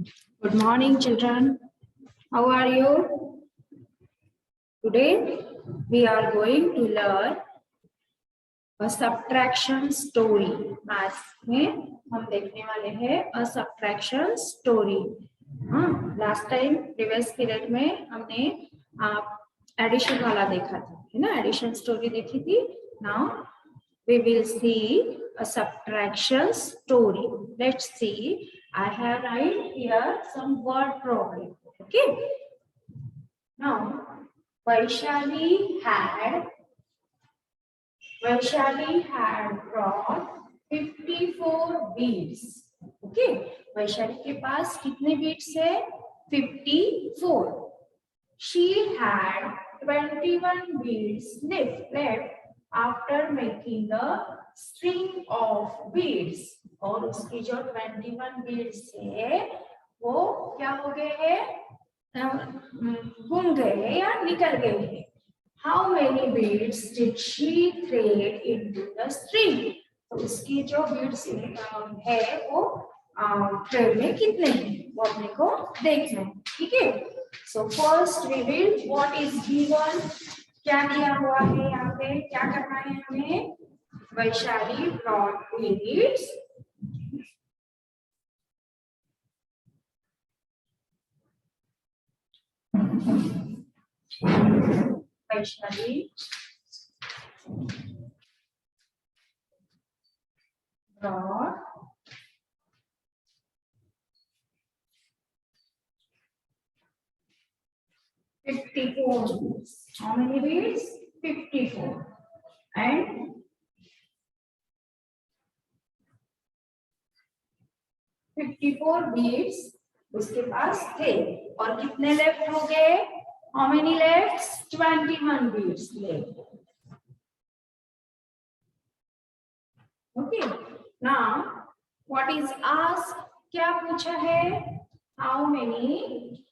Good morning, children. How are you? Today we are going to learn a subtraction story. Math में हम देखने वाले हैं a subtraction story. हाँ, last time previous period में हमने addition वाला देखा था, है ना? Addition story देखी थी. Now we will see a subtraction story. Let's see. I have write here some word problem. Okay. Now, Vaishali had brought 54 beads. Okay. Vaishali के पास कितने beads है? 54. She had 21 beads left after making the string of beads. और उसकी जो 21 beads है वो क्या हो गए हैं? गुम गए हैं या निकल गए हैं. How many beads did she thread into the string? तो उसकी जो beads है वो thread में कितने हैं वो अपने को देखना है. ठीक है. So first we will what is given. क्या दिया हुआ है यहाँ पे? क्या करना है हमें? Vaishali brought beads. Vaishali brought 54 beads. How many beads? 54. And 54 beads उसके पास थे. और कितने लेफ्ट हो गए? How many left? 21 beads left. Okay. Now, what is asked? क्या पूछा है? How many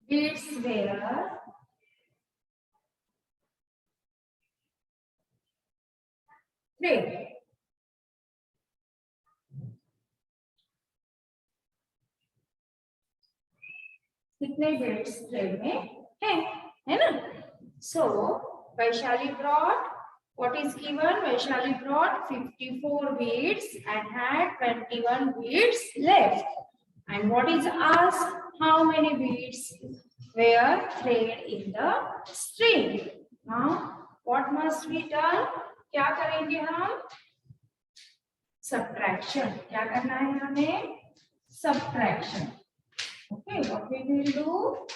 beads were thread? कितने beads thread में है ना? So Vaishali brought what is given? Vaishali brought 54 beads and had 21 beads left. And what is asked? How many beads were thread in the string? Now what must be done? क्या करेंगे हम? Subtraction. क्या करना है हमें? Subtraction. Okay, what we will do?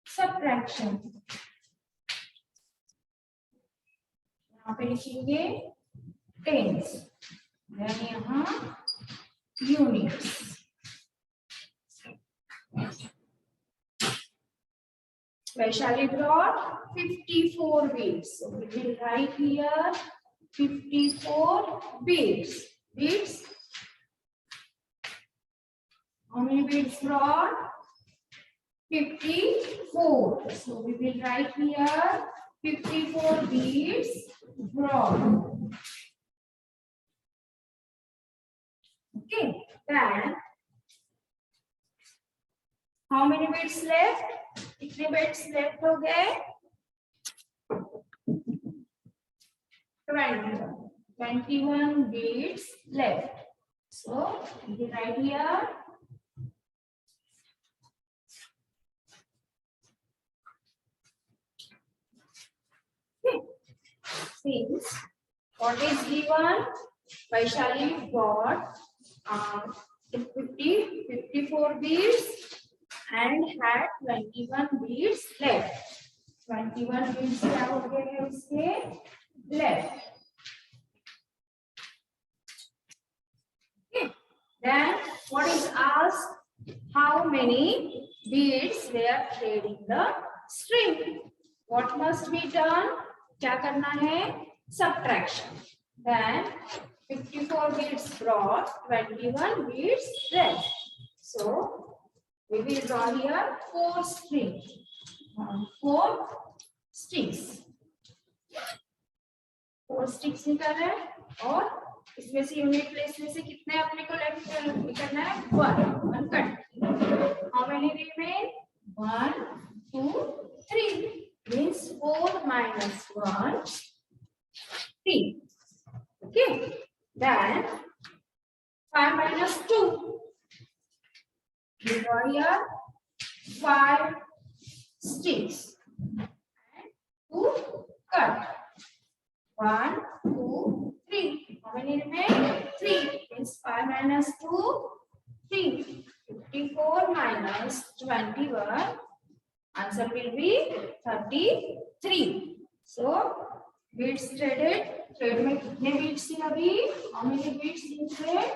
Subtraction. यहाँ पे लिखेंगे tens. यानी यहाँ units. Vaishali brought 54 beads. So we will write here 54 beads. Beads. How many beads brought? 54. So we will write here 54 beads brought. Okay. Then how many beads left? कितने beads left हो गए? 21 beads left. So we will write here since what is given? Vaishali got 54 beads and had 21 beads left. 21 beads क्या हो गए हैं उसके left. Okay. Then what is asked? How many beads were thread in the string? What must be done? क्या करना है? Subtraction. Then 54 beads brought, 21 beads left. So we will draw here 4 strings. 4 sticks, 4 sticks निकाल रहे हैं और इसमें से unit place में से कितने अपने को लेफ्ट करना है 1 cut. How many remain 1 2 3 means 4 minus 1 3. Okay, then 5 minus 2, we draw here 5 sticks and 2 cut. 1 2 3. How many remain? 3 means 5 minus 2 3. 54 minus 21, answer will be 33. So beads threaded, thread में कितने beads थी अभी? How many beads in thread?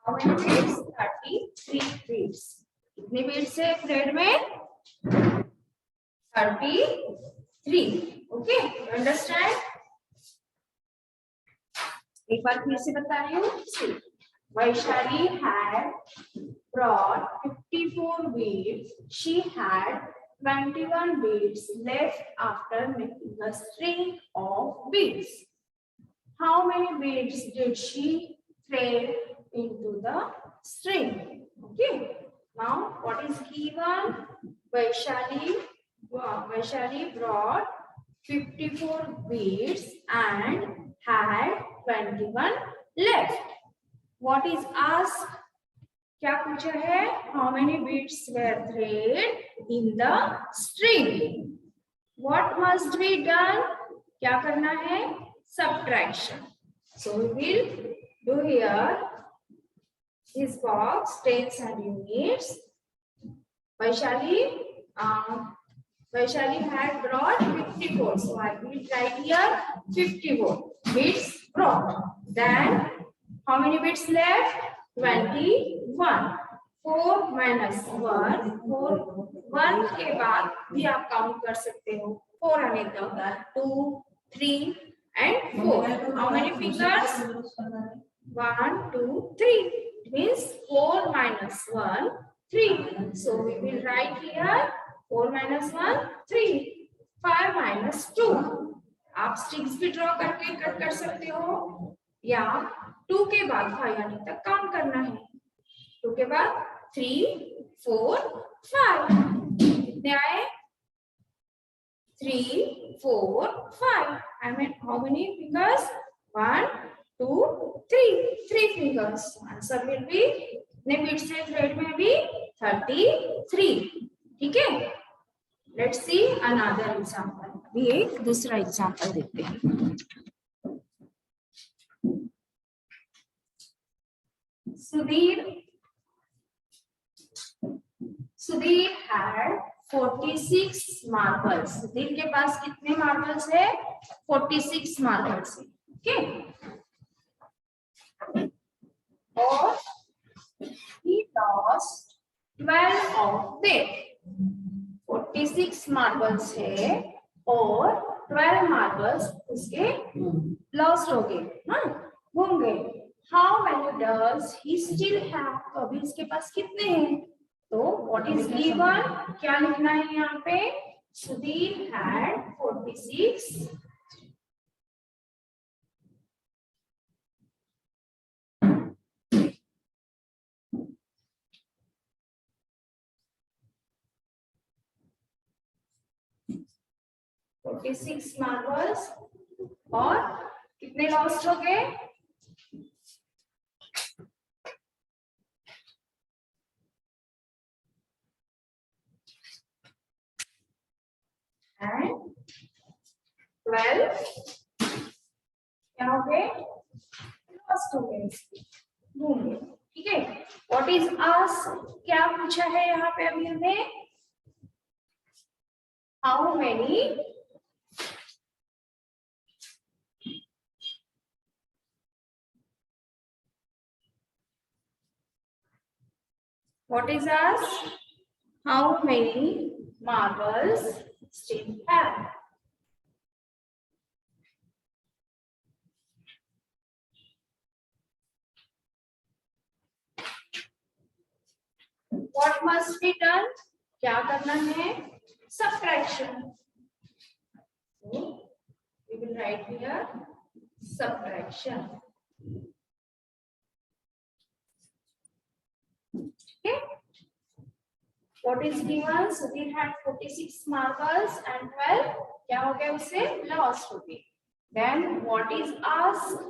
How many beads? 33 beads. कितने beads है thread में? 33. Okay, you understand? एक बार फिर से बता रही हूँ. Vaishali had brought 54 beads. She had 21 beads left after making a string of beads. How many beads did she thread into the string? Okay. Now, what is given? Vaishali brought 54 beads and had 21 left. What is asked? क्या पूछा है? How many beads were threaded in the string? What must be done? क्या करना है? Subtraction. So we will do here this box, tens and units. Vaishali had brought 54. So I will write here 54 beads brought. Then how many beads left? 21. 4 minus 1. 4 1 के बाद भी आप count कर सकते हो. 4 आने का होता है 2 3 and 4. How many fingers? 1 2 3. It means 4 minus 1 3. So we will write here 4 minus 1 3. 5 minus 2. आप स्टिक्स भी ड्रॉ करके कट कर सकते हो या 2 के बाद 5 आने तक काउंट करना है. 2 के बाद 3 4 5. कितने आए? 3 4 5. I mean how many fingers? 1 2 3. 3 fingers. Answer will be कितने बीट्स है थ्रेड में भी? 33. ठीक है. Let's see another example. अभी एक दूसरा एग्जाम्पल देखते हैं. Sudhir had 46 marbles. सुधीर के पास कितने मार्बल्स है? 46 मार्बल्स है. ओके. और he lost 12 of them. 46 marbles है और 12 मार्बल्स उसके लॉस्ट हो गए. हाँ, घूम गए. How many does he still have? तो अभी इसके पास कितने हैं? तो what is given? क्या लिखना है यहाँ पे? Sudhir had 46 मार्बल्स और कितने लॉस्ट हो गए? And 12 क्या हो गए? लॉस्ट हो गए. घूम गए. ठीक है. What is asked? क्या पूछा है यहाँ पे अभी हमें? How many what is asked? How many marbles still have? what must be done? क्या करना है? Subtraction. So, we will write here subtraction. Okay. What is given? Sudhir had 46 marbles and 12. क्या हो गया उसे? Lost हो गए. Then what is asked?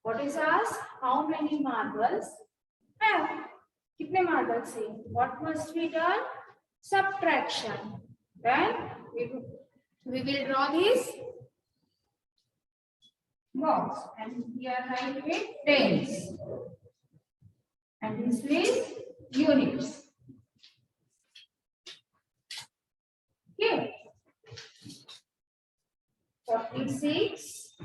What is asked? How many marbles have? कितने marbles है? What must be done? Subtraction. Then we will draw this box and here write it tens and this is units. Okay. 46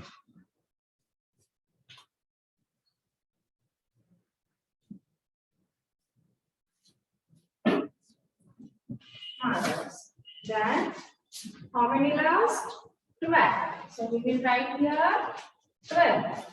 marbles. Then how many last? 12. So we will write here 12.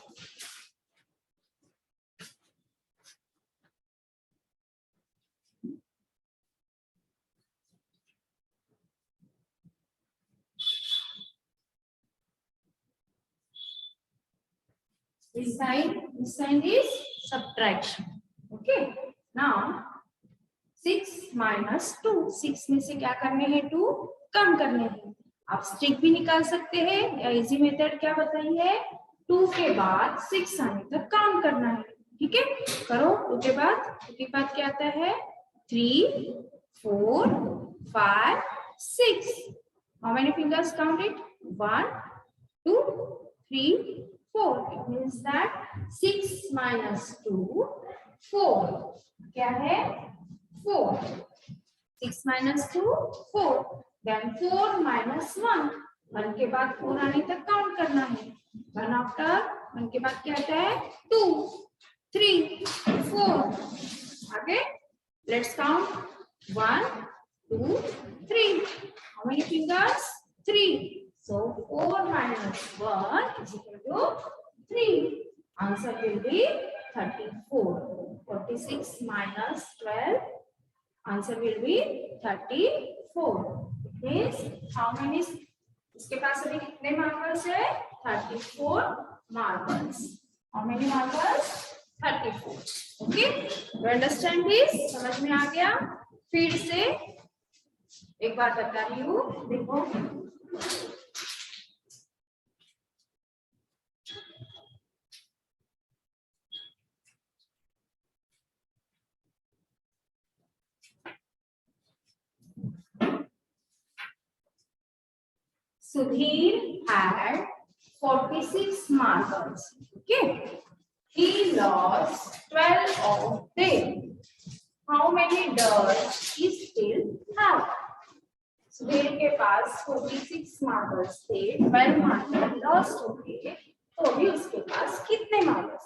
This sign is subtraction. Okay. Now 6 minus 2. 6 में से क्या करने हैं? 2 कम करने हैं. आप streak भी निकाल सकते हैं या इजी मेथड क्या बताई है? 2 के बाद 6 आने तक काउंट करना है. ठीक है, करो. 2 के बाद क्या आता है? 3 4 5 6. How many fingers count it? 1 2 3 4. It means that 6 minus 2 4. क्या है? 4. 6 minus 2 4. Then 4 minus 1. 1 के बाद 4 आने तक काउंट करना है. 1 after 1 के बाद क्या आता है? 2 3 4. आगे let's count 1 2 3. How many fingers? 3. So 4 minus 1 is equal to 3. Answer will be 34. 46 minus 12. Answer will be 34. It means how many? इसके पास अभी कितने marbles है? 34 marbles. How many marbles? 34. Okay? You understand this? समझ में आ गया? फिर से एक बार बता रही हूँ. देखो. Sudhir had 46 marbles. Okay. He lost 12 of them. How many does he still have? Sudhir के पास 46 marbles थे. 12 marbles lost हो गए. तो अभी उसके पास कितने marbles?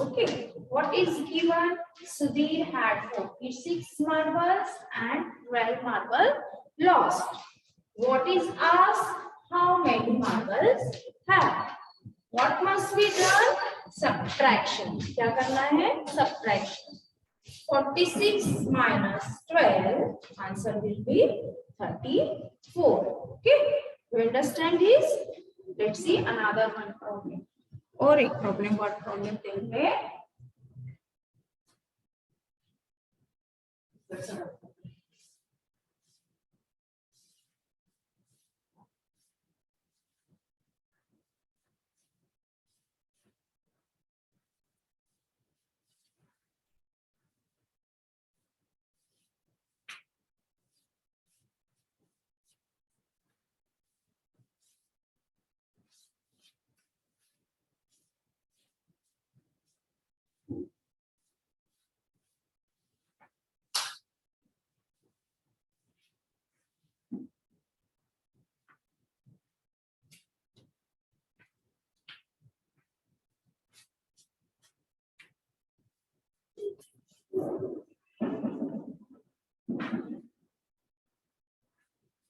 Okay. What is given? Sudhir had 46 marbles and 12 marbles lost. What is asked? How many marbles have? What must be done? Subtraction. क्या करना है? Subtraction. 46 minus 12. Answer will be 34. Okay. You understand this? Let's see another one problem. और एक problem. What problem देंगे?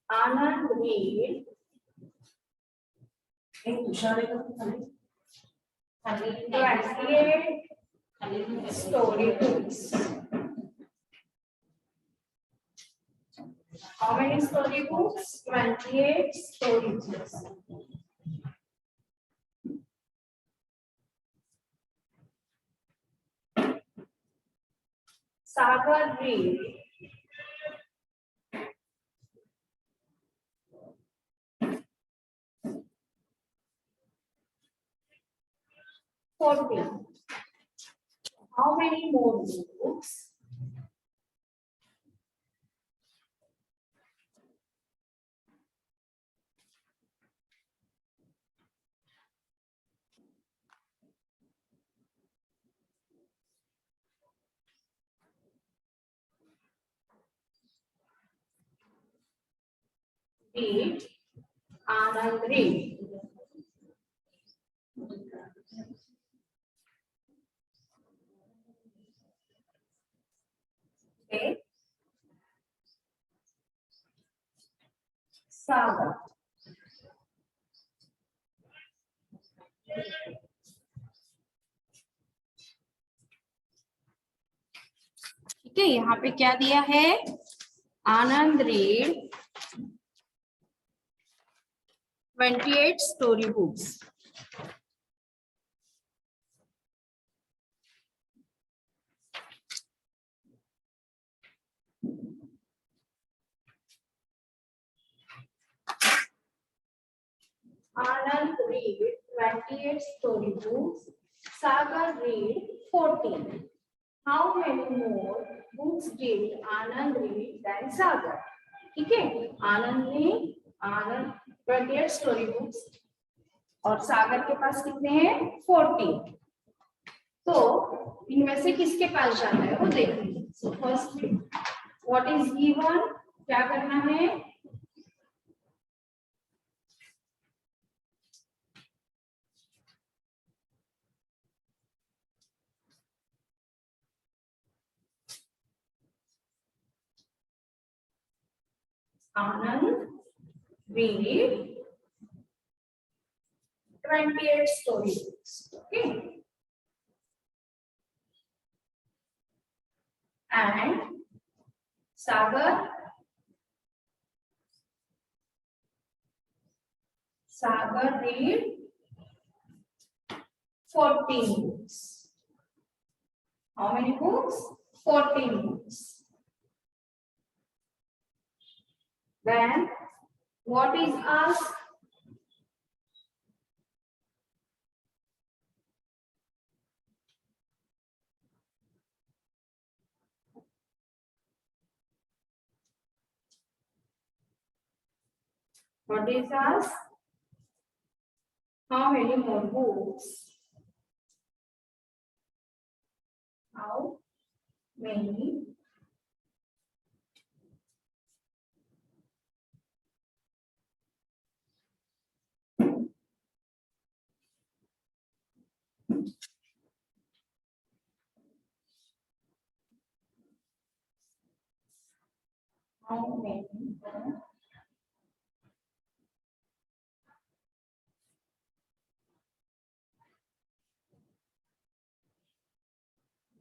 Anand made एक Tushar 28 storybooks. How many storybooks? 28 storybooks. Sagar read 14. How many more books? Read Anand read. Okay. Sagar. ठीक है, यहाँ पे क्या दिया है? Anand read 28 story books. Anand read 28 story books. Sagar read 14. How many more books did Anand read than Sagar? ठीक है, आनंद 28 story books और सागर के पास कितने हैं? 14. तो इनमें से किसके पास जाना है वो देखेंगे. So first what is given, क्या करना है? Anand read 28 story books. Okay. And Sagar read 14 books. How many books? 14 books. Then what is asked? What is asked? How many more books? How many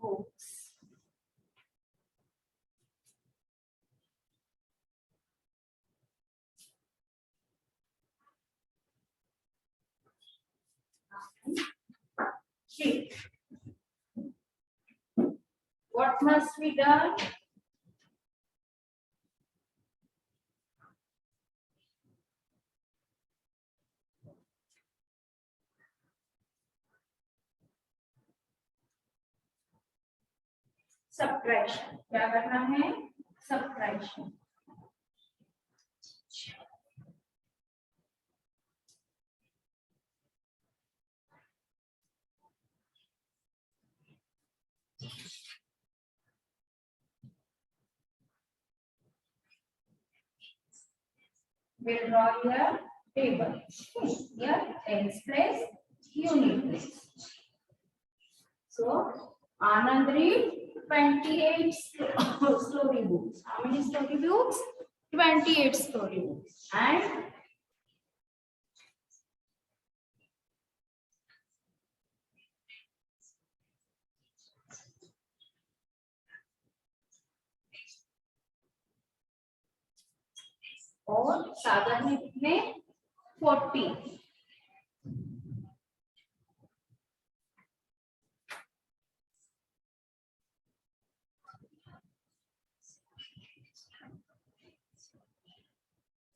books? Three. What must be done? Subtraction. क्या करना है? Subtraction. We'll draw your table. Here, tens place, unit place. So, Anand read 28 story books. How many story books? 28 story books. And और सागर ने कितने 40।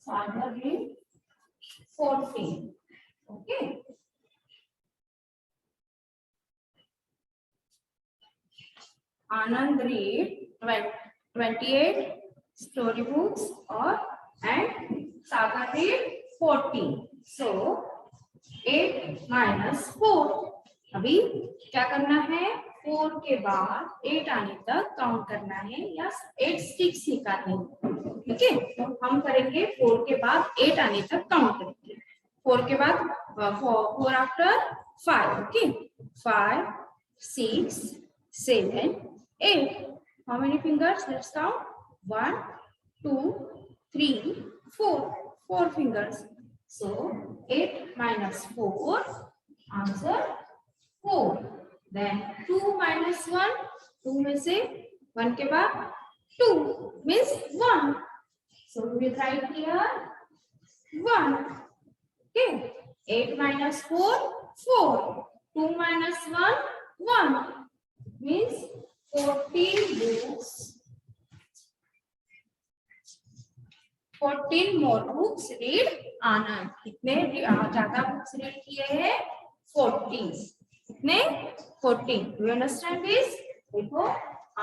सागर ने 14। Okay, आनंद read 28 story books और and Sagar read 14. So 8 minus 4. अभी क्या करना है, 4 के बाद 8 आने तक काउंट करना है या 8 स्टिक्स निकालने हैं। ठीक है, तो हम करेंगे 4 के बाद 8 आने तक काउंट करेंगे। 4 के बाद 4 after 5. Okay, 5 6 7 8. How many fingers? Let's count. 1 2 3 4. 4 fingers. So 8 minus 4, answer 4. Then 2 minus 1, 2 में से 1 के बाद 2 means 1. So we will write here 1. Okay. 8 minus 4, 4. 2 minus 1, 1 means 14 books. 14 more books read आनंद। कितने ज्यादा बुक्स रीड किए हैं? 14. कितने? 14. Do you understand this? देखो,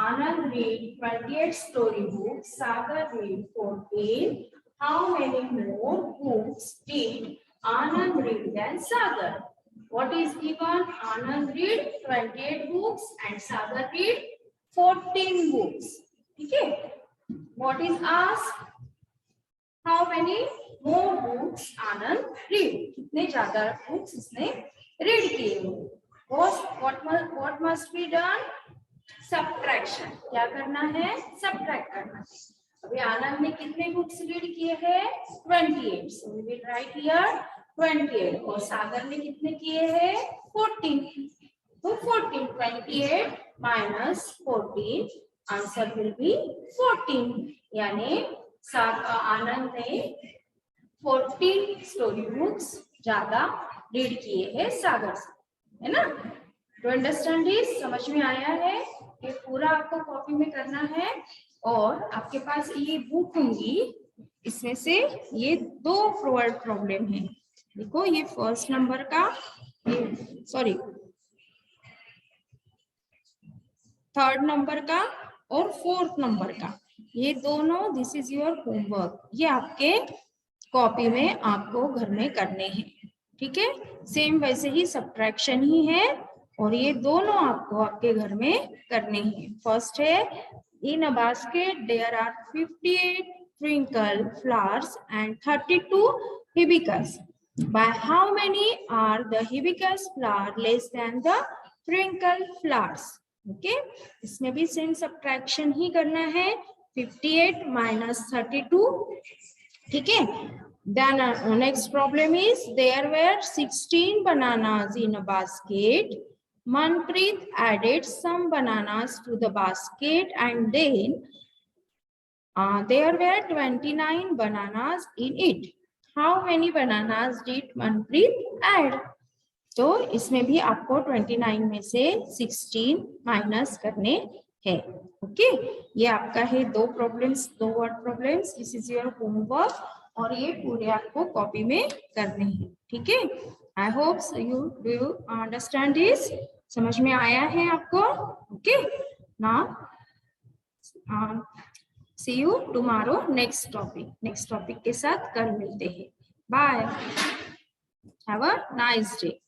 आनंद read 28 story books, Sagar read 14. How many more books did Anand read than Sagar? What is given? Anand read 28 books and Sagar read 14 books. Okay. What is asked? How many more books Anand read? कितने ज्यादा books इसने read किए? What must be done? Subtraction. क्या करना है? Subtract करना है। अभी आनंद ने कितने बुक्स रीड किए हैं? 28. So we will write here 28. और सागर ने कितने किए हैं? 14. तो 14. 28 minus 14, आंसर will be 14. यानी आनंद ने 14 स्टोरी बुक्स ज्यादा रीड किए हैं सागर से, है ना? टू अंडरस्टैंड दिस, समझ में आया है? ये पूरा आपको कॉपी में करना है और आपके पास ये बुक होंगी, इसमें से ये 2 वर्ड प्रॉब्लम है। देखो, ये फर्स्ट नंबर का, सॉरी थर्ड नंबर का और 4th नंबर का, ये दोनों दिस इज योर होमवर्क। ये आपके कॉपी में आपको घर में करने हैं। ठीक है, सेम वैसे ही सब्ट्रैक्शन ही है और ये दोनों आपको आपके घर में करने हैं। फर्स्ट है, in a basket there are 58 twinkle flowers and 32 hibiscus. By how many are the hibiscus flower less than the twinkle flowers? Okay, इसमें भी सेम सब्ट्रैक्शन ही करना है। 58 minus 32. ठीक है, then next problem is there were 16 bananas in a basket. Manpreet added some bananas to the basket and then there were 29 bananas in it. How many bananas did Manpreet add? तो इसमें भी आपको 29 में से 16 minus करने हैं। Okay, ये आपका है 2 problems, 2 word problems. This is your homework और ये पूरे आपको कॉपी में करने हैं। ठीक है, I hope you do understand this. समझ में आया है आपको? Okay, now see you tomorrow next topic के साथ कल मिलते हैं। Bye, have a nice day.